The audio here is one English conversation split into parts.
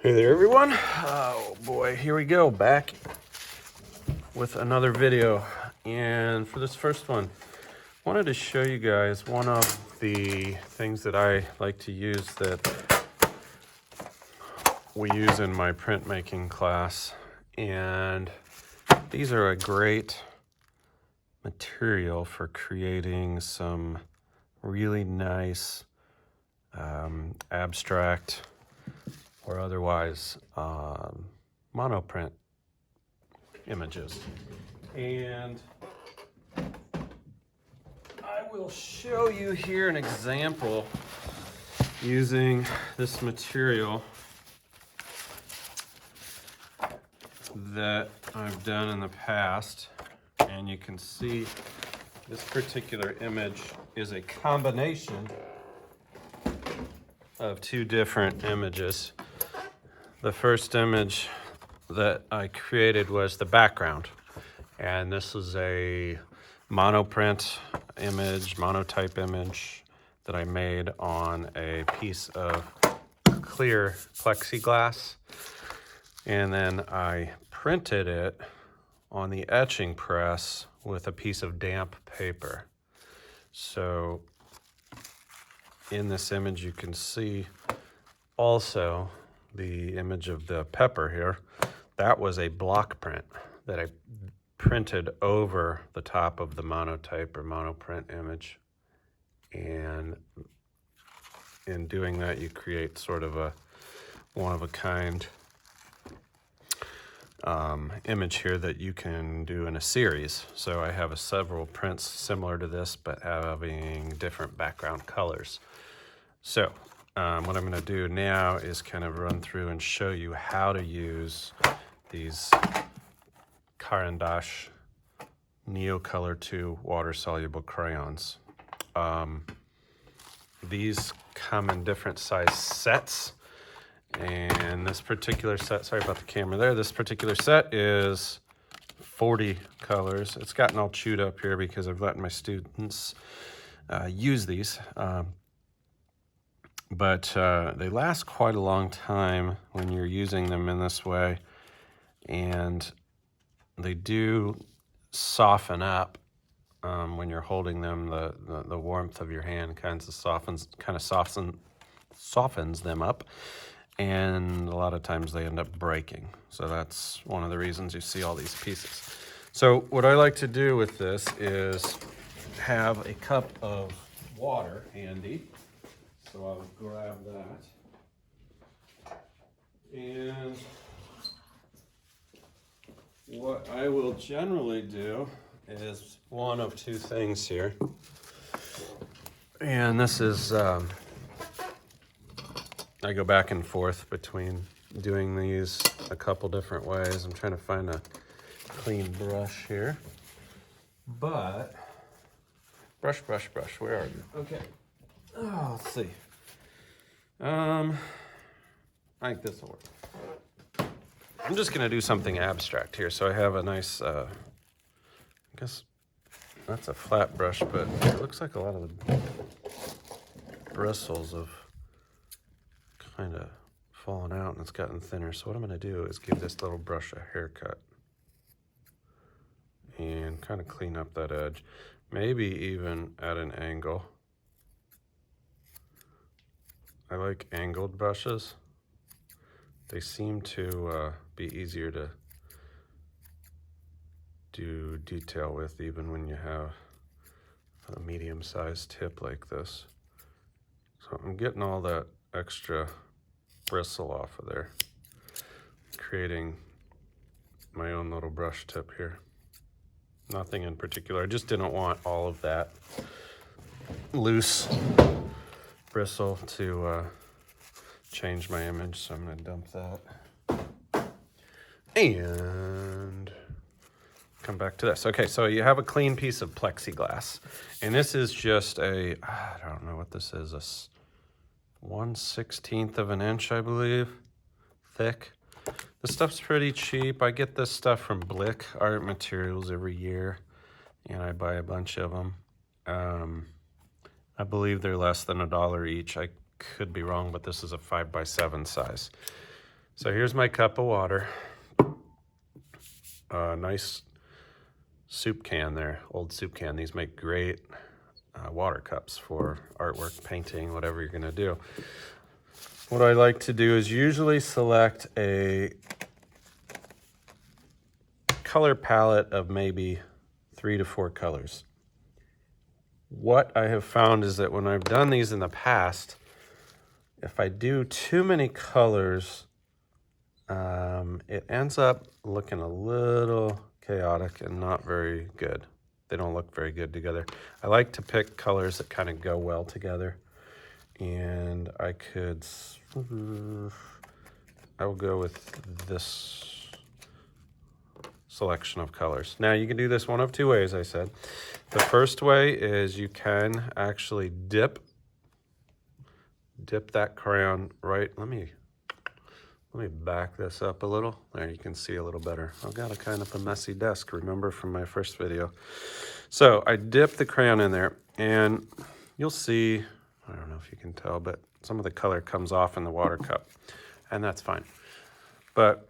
Hey there everyone. Oh boy, here we go, back with another video. And for this first one, I wanted to show you guys one of the things that I like to use that we use in my printmaking class. And these are a great material for creating some really nice abstract or otherwise monoprint images. And I will show you here an example using this material that I've done in the past. And you can see this particular image is a combination of two different images. The first image that I created was the background, and this is a monoprint image, monotype image that I made on a piece of clear plexiglass, and then I printed it on the etching press with a piece of damp paper. So in this image you can see also the image of the pepper here. That was a block print that I printed over the top of the monotype or monoprint image. And in doing that, you create sort of a one-of-a-kind image here that you can do in a series. So I have several prints similar to this, but having different background colors. So what I'm going to do now is kind of run through and show you how to use these Caran d'Ache Neocolor 2 water-soluble crayons. These come in different size sets, and this particular set, sorry about the camera there, this particular set is 40 colors. It's gotten all chewed up here because I've let my students use these. But they last quite a long time when you're using them in this way, and they do soften up when you're holding them. The warmth of your hand kind of softens them up, and a lot of times they end up breaking. So that's one of the reasons you see all these pieces. So what I like to do with this is have a cup of water handy. So I'll grab that, and what I will generally do is one of two things here, and this is, I go back and forth between doing these a couple different ways. I'm trying to find a clean brush here, but brush, where are you? Okay. Oh, let's see. I think this will work. I'm just going to do something abstract here. So I have a nice, I guess that's a flat brush, but it looks like a lot of the bristles have kind of fallen out and it's gotten thinner. So what I'm going to do is give this little brush a haircut and kind of clean up that edge, maybe even at an angle. I like angled brushes. They seem to be easier to do detail with, even when you have a medium-sized tip like this. So I'm getting all that extra bristle off of there, creating my own little brush tip here. Nothing in particular. I just didn't want all of that loose bristle to change my image, so I'm going to dump that and come back to this. Okay, so you have a clean piece of plexiglass, and this is just I don't know what this is, a 1/16 of an inch, I believe, thick. This stuff's pretty cheap. I get this stuff from Blick Art Materials every year, and I buy a bunch of them. I believe they're less than $1 each. I could be wrong, but this is a 5x7 size. So here's my cup of water. A nice soup can there, old soup can. These make great water cups for artwork, painting, whatever you're gonna do. What I like to do is usually select a color palette of maybe 3 to 4 colors. What I have found is that when I've done these in the past, if I do too many colors, it ends up looking a little chaotic and not very good. They don't look very good together. I like to pick colors that kind of go well together. And I will go with this selection of colors. Now you can do this one of 2 ways, I said. The first way is you can actually dip that crayon right. Let me back this up a little. There, you can see a little better. I've got a kind of a messy desk, remember from my first video. So I dip the crayon in there and you'll see, I don't know if you can tell, but some of the color comes off in the water cup, and that's fine. But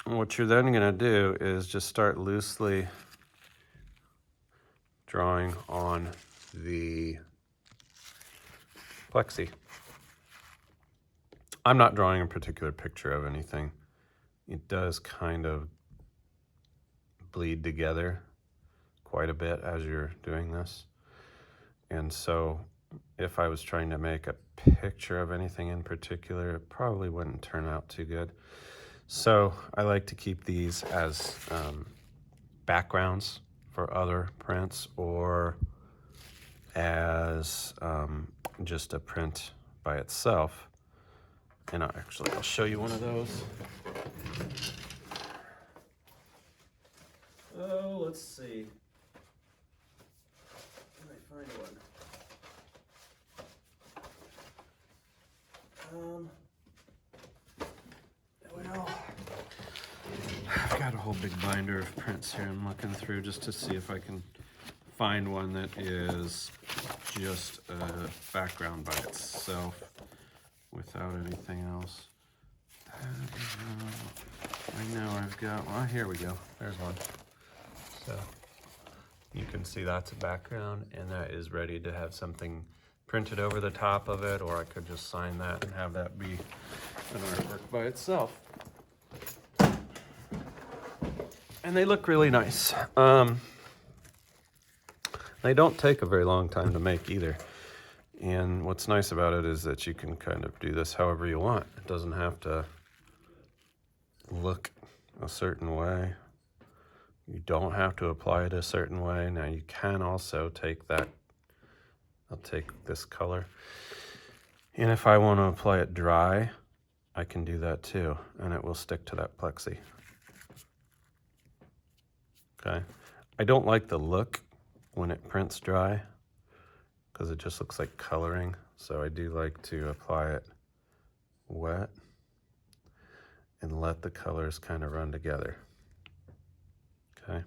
what you're then gonna do is just start loosely drawing on the plexi. I'm not drawing a particular picture of anything. It does kind of bleed together quite a bit as you're doing this. And so if I was trying to make a picture of anything in particular, it probably wouldn't turn out too good. So I like to keep these as backgrounds for other prints, or as just a print by itself. And I'll show you one of those. Oh, let's see. Can I find one? Well, I've got a whole big binder of prints here I'm looking through just to see if I can find one that is just a background by itself without anything else. I know I've got, well, here we go. There's one. So you can see that's a background, and that is ready to have something printed over the top of it, or I could just sign that and have that be an artwork by itself. And they look really nice. They don't take a very long time to make either. And what's nice about it is that you can kind of do this however you want. It doesn't have to look a certain way. You don't have to apply it a certain way. Now you can also take that, I'll take this color, and if I want to apply it dry, I can do that too, and it will stick to that plexi. Okay. I don't like the look when it prints dry, because it just looks like coloring. So I do like to apply it wet and let the colors kind of run together. Okay.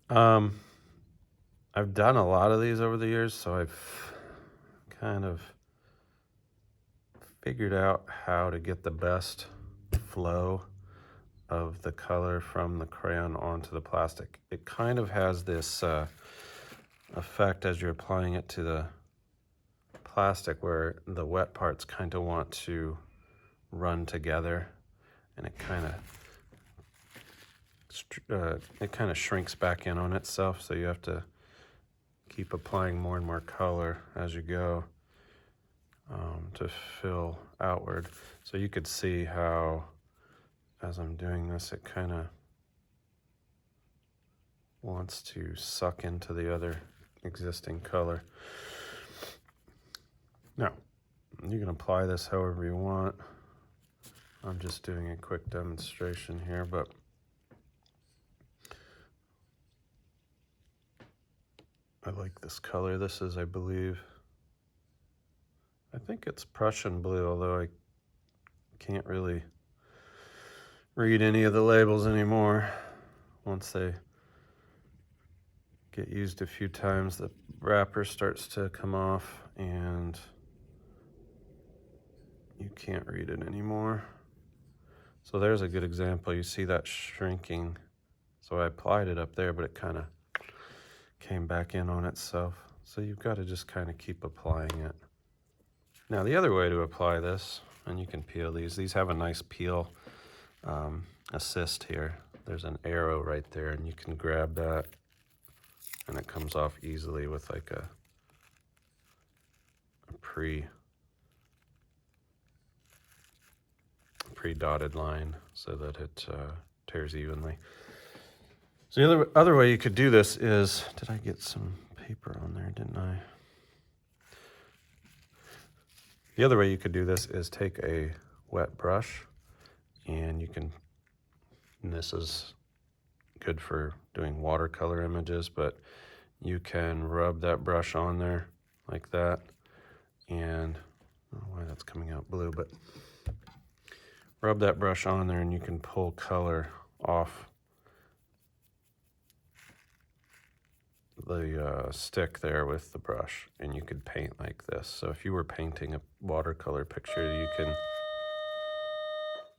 I've done a lot of these over the years, so I've kind of figured out how to get the best flow of the color from the crayon onto the plastic. It kind of has this effect as you're applying it to the plastic where the wet parts kind of want to run together, and it kind of shrinks back in on itself, so you have to keep applying more and more color as you go to fill outward. So you could see how as I'm doing this it kind of wants to suck into the other existing color. Now you can apply this however you want. I'm just doing a quick demonstration here, but I like this color. This is, I believe, I think it's Prussian blue, although I can't really read any of the labels anymore. Once they get used a few times, the wrapper starts to come off and you can't read it anymore. So there's a good example. You see that shrinking. So I applied it up there, but it kind of came back in on itself. So you've got to just kind of keep applying it. Now the other way to apply this, and you can peel these have a nice peel assist here. There's an arrow right there, and you can grab that, and it comes off easily with like a pre-dotted line so that it tears evenly. So the other way you could do this is, did I get some paper on there, didn't I? The other way you could do this is take a wet brush, and you can, and this is good for doing watercolor images, but you can rub that brush on there like that, and I don't know why that's coming out blue, but rub that brush on there and you can pull color off the stick there with the brush, and you could paint like this. So if you were painting a watercolor picture, you can,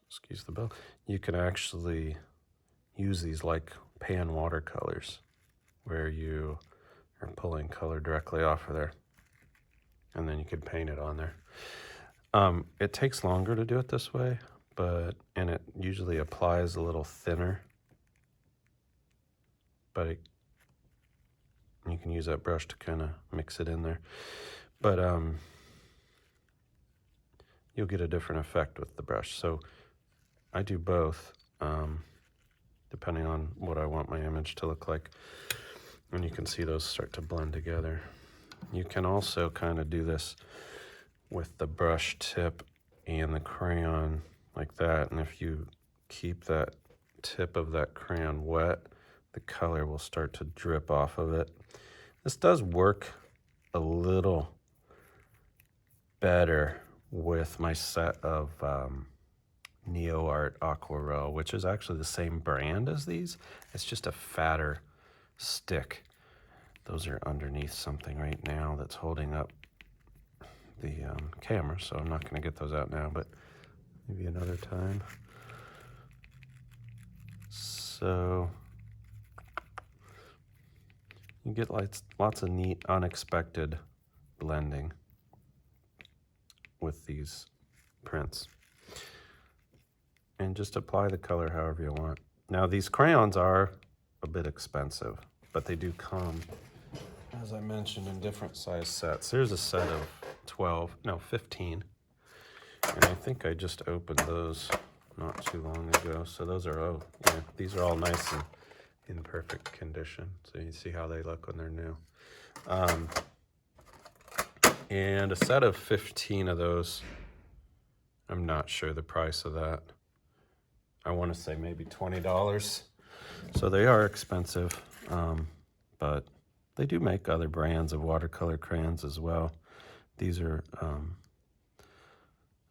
excuse the bell, you can actually use these like pan watercolors where you are pulling color directly off of there, and then you could paint it on there. It takes longer to do it this way, and it usually applies a little thinner, but you can use that brush to kind of mix it in there. But you'll get a different effect with the brush. So I do both, depending on what I want my image to look like. And you can see those start to blend together. You can also kind of do this with the brush tip and the crayon like that. And if you keep that tip of that crayon wet, the color will start to drip off of it. This does work a little better with my set of Neocolor Aquarelle, which is actually the same brand as these. It's just a fatter stick. Those are underneath something right now that's holding up the camera, so I'm not going to get those out now, but maybe another time. So you get lots of neat, unexpected blending with these prints. And just apply the color however you want. Now these crayons are a bit expensive, but they do come, as I mentioned, in different size sets. Here's a set of 15. And I think I just opened those not too long ago. So those are, these are all nice and in perfect condition. So you can see how they look when they're new. And a set of 15 of those, I'm not sure the price of that. I want to say maybe $20. So they are expensive, but they do make other brands of watercolor crayons as well. These are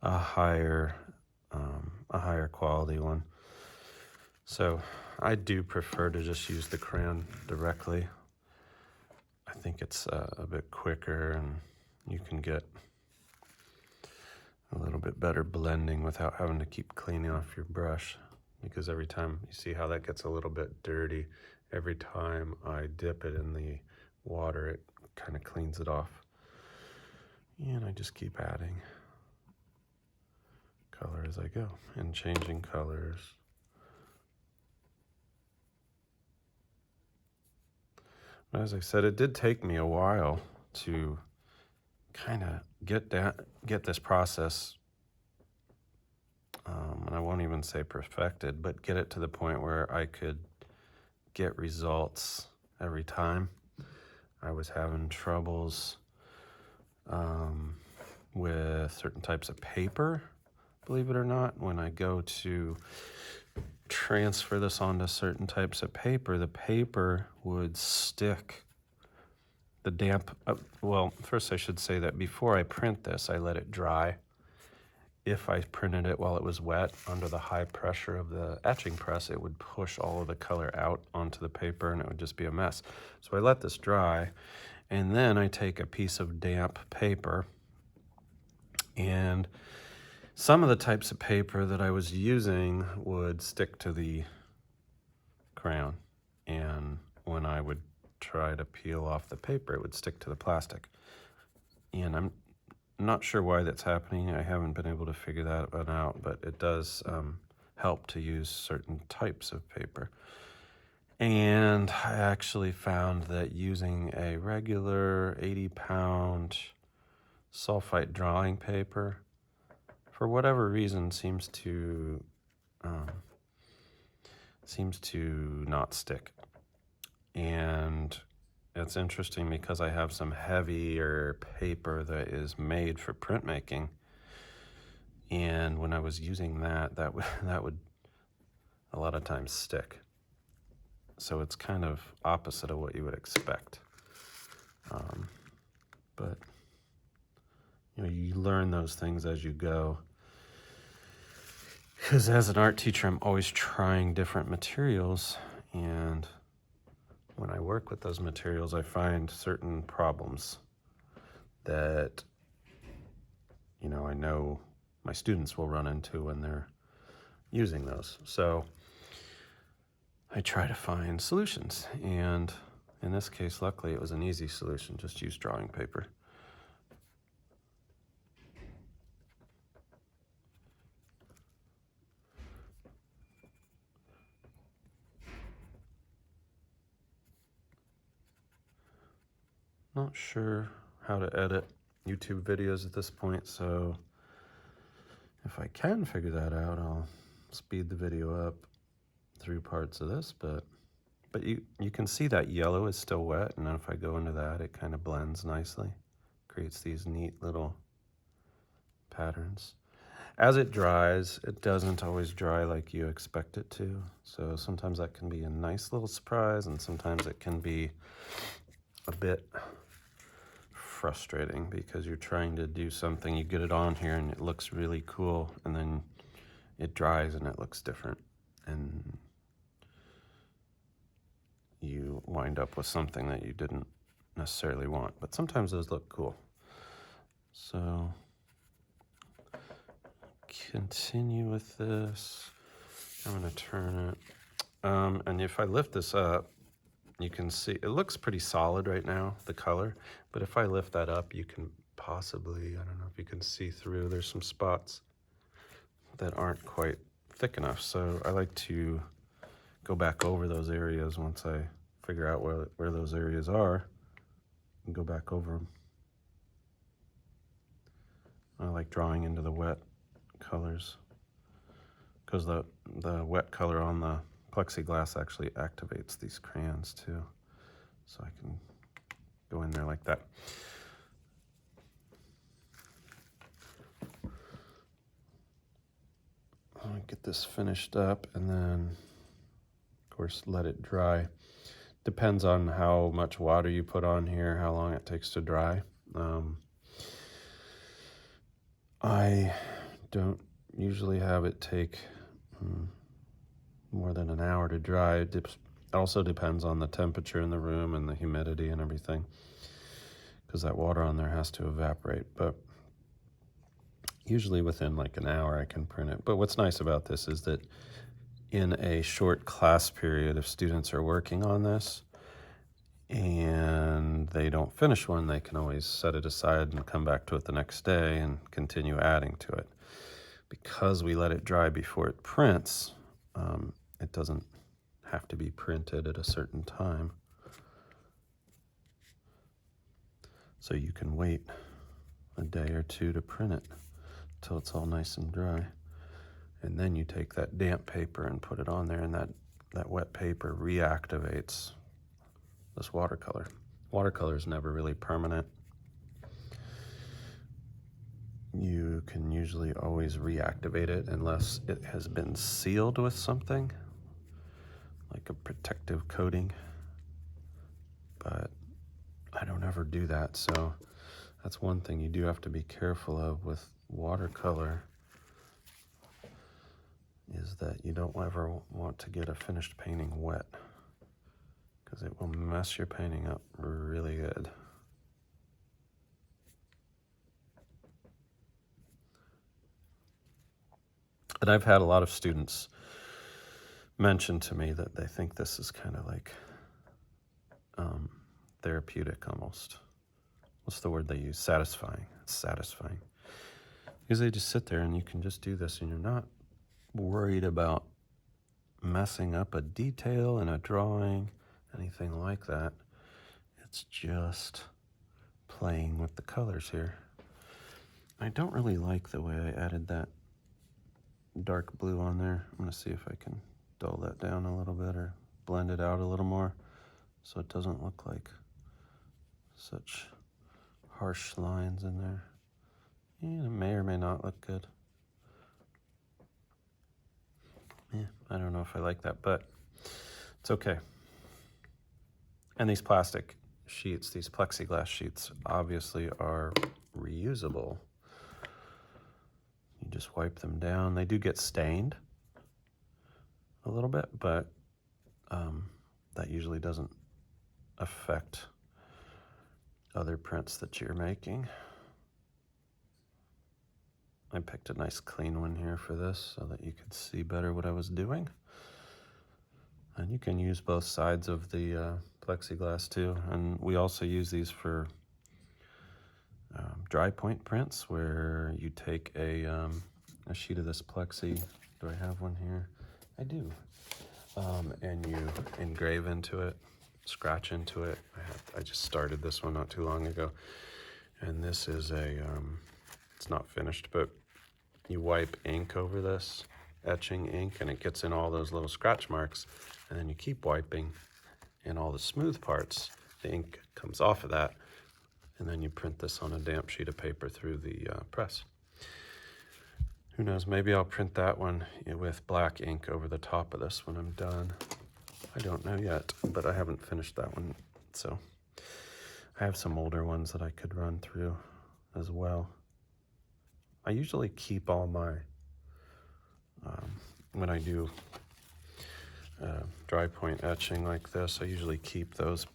a higher quality one. So I do prefer to just use the crayon directly. I think it's a bit quicker, and you can get a little bit better blending without having to keep cleaning off your brush, because every time, you see how that gets a little bit dirty, every time I dip it in the water, it kind of cleans it off. And I just keep adding color as I go and changing colors. But as I said, it did take me a while to kind of get this process, and I won't even say perfected, but get it to the point where I could get results every time. I was having troubles with certain types of paper, believe it or not. When I go to transfer this onto certain types of paper, the paper would stick. The damp, well, first I should say that before I print this, I let it dry. If I printed it while it was wet under the high pressure of the etching press, it would push all of the color out onto the paper and it would just be a mess. So I let this dry, and then I take a piece of damp paper and some of the types of paper that I was using would stick to the crayon, and when I would try to peel off the paper, it would stick to the plastic. And I'm not sure why that's happening. I haven't been able to figure that one out, but it does help to use certain types of paper. And I actually found that using a regular 80-pound sulfite drawing paper, for whatever reason, seems to not stick. And it's interesting because I have some heavier paper that is made for printmaking, and when I was using that would a lot of times stick. So it's kind of opposite of what you would expect. But you learn those things as you go. Because as an art teacher, I'm always trying different materials, and when I work with those materials, I find certain problems that I know my students will run into when they're using those. So I try to find solutions, and in this case, luckily, it was an easy solution. Just use drawing paper. Not sure how to edit YouTube videos at this point, so if I can figure that out, I'll speed the video up through parts of this, but you can see that yellow is still wet, and then if I go into that, it kind of blends nicely, creates these neat little patterns. As it dries, it doesn't always dry like you expect it to, so sometimes that can be a nice little surprise, and sometimes it can be a bit frustrating because you're trying to do something, you get it on here and it looks really cool, and then it dries and it looks different, and you wind up with something that you didn't necessarily want. But sometimes those look cool. So continue with this. I'm going to turn it, and if I lift this up, you can see it looks pretty solid right now, the color, but if I lift that up, you can possibly, I don't know if you can see through, there's some spots that aren't quite thick enough. So I like to go back over those areas once I figure out where those areas are, and go back over them. I like drawing into the wet colors because the wet color on the plexiglass actually activates these crayons too. So I can go in there like that. I'll get this finished up and then, of course, let it dry. Depends on how much water you put on here, how long it takes to dry. I don't usually have it take more than an hour to dry. It also depends on the temperature in the room and the humidity and everything, because that water on there has to evaporate. But usually within like an hour I can print it. But what's nice about this is that in a short class period, if students are working on this and they don't finish one, they can always set it aside and come back to it the next day and continue adding to it. Because we let it dry before it prints, it doesn't have to be printed at a certain time. So you can wait a day or two to print it till it's all nice and dry. And then you take that damp paper and put it on there, and that wet paper reactivates this watercolor. Watercolor is never really permanent. You can usually always reactivate it unless it has been sealed with something, like a protective coating. But I don't ever do that, so that's one thing you do have to be careful of with watercolor, is that you don't ever want to get a finished painting wet, because it will mess your painting up really good. But I've had a lot of students mention to me that they think this is kind of like therapeutic almost. What's the word they use? Satisfying. It's satisfying. Because they just sit there and you can just do this and you're not worried about messing up a detail in a drawing, anything like that. It's just playing with the colors here. I don't really like the way I added that dark blue on there. I'm going to see if I can dull that down a little bit or blend it out a little more so it doesn't look like such harsh lines in there. Yeah, it may or may not look good. Yeah, I don't know if I like that, but it's okay. And these plastic sheets, these plexiglass sheets, obviously are reusable. You just wipe them down. They do get stained a little bit, but that usually doesn't affect other prints that you're making. I picked a nice clean one here for this so that you could see better what I was doing. And you can use both sides of the plexiglass too. And we also use these for dry point prints where you take a sheet of this plexi. Do I have one here? I do. And you engrave into it, scratch into it. I just started this one not too long ago. And this is it's not finished, but you wipe ink over this, etching ink, and it gets in all those little scratch marks. And then you keep wiping, and all the smooth parts, the ink comes off of that. And then you print this on a damp sheet of paper through the press. Who knows, maybe I'll print that one with black ink over the top of this when I'm done. I don't know yet, but I haven't finished that one. So I have some older ones that I could run through as well. I usually keep all my, when I do dry point etching like this, I usually keep those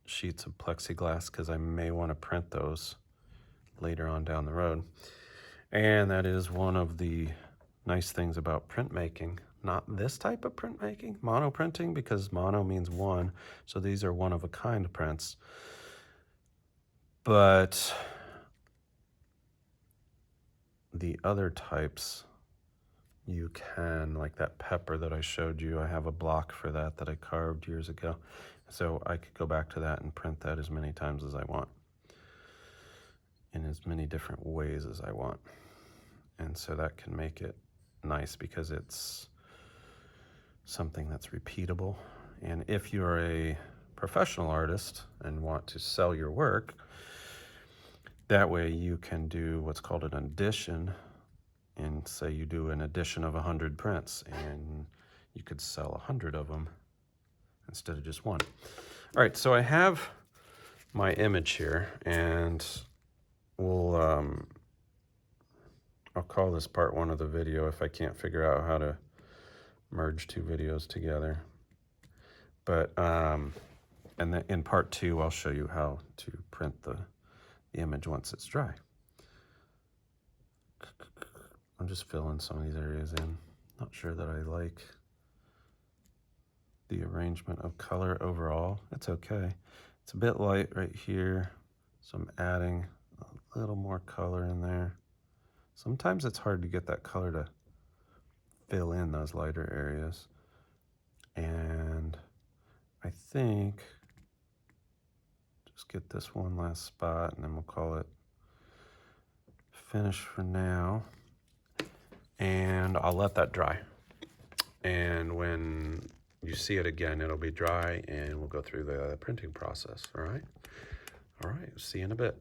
sheets of plexiglass because I may want to print those later on down the road. And that is one of the nice things about printmaking. Not this type of printmaking, monoprinting, because mono means one. So these are one of a kind prints. But the other types, you can, like that pepper that I showed you, I have a block for that I carved years ago. So I could go back to that and print that as many times as I want, in as many different ways as I want. And so that can make it nice because it's something that's repeatable. And if you're a professional artist and want to sell your work, that way you can do what's called an edition. And say you do an edition of 100 prints and you could sell 100 of them instead of just one. All right, so I have my image here, and we'll I'll call this part one of the video if I can't figure out how to merge two videos together. But and then in part two, I'll show you how to print the image once it's dry. I'm just filling some of these areas in. Not sure that I like the arrangement of color overall. It's okay. It's a bit light right here, so I'm adding a little more color in there. Sometimes it's hard to get that color to fill in those lighter areas. And I think just get this one last spot and then we'll call it finish for now. And I'll let that dry. And when you see it again, it'll be dry and we'll go through the printing process, all right? All right, see you in a bit.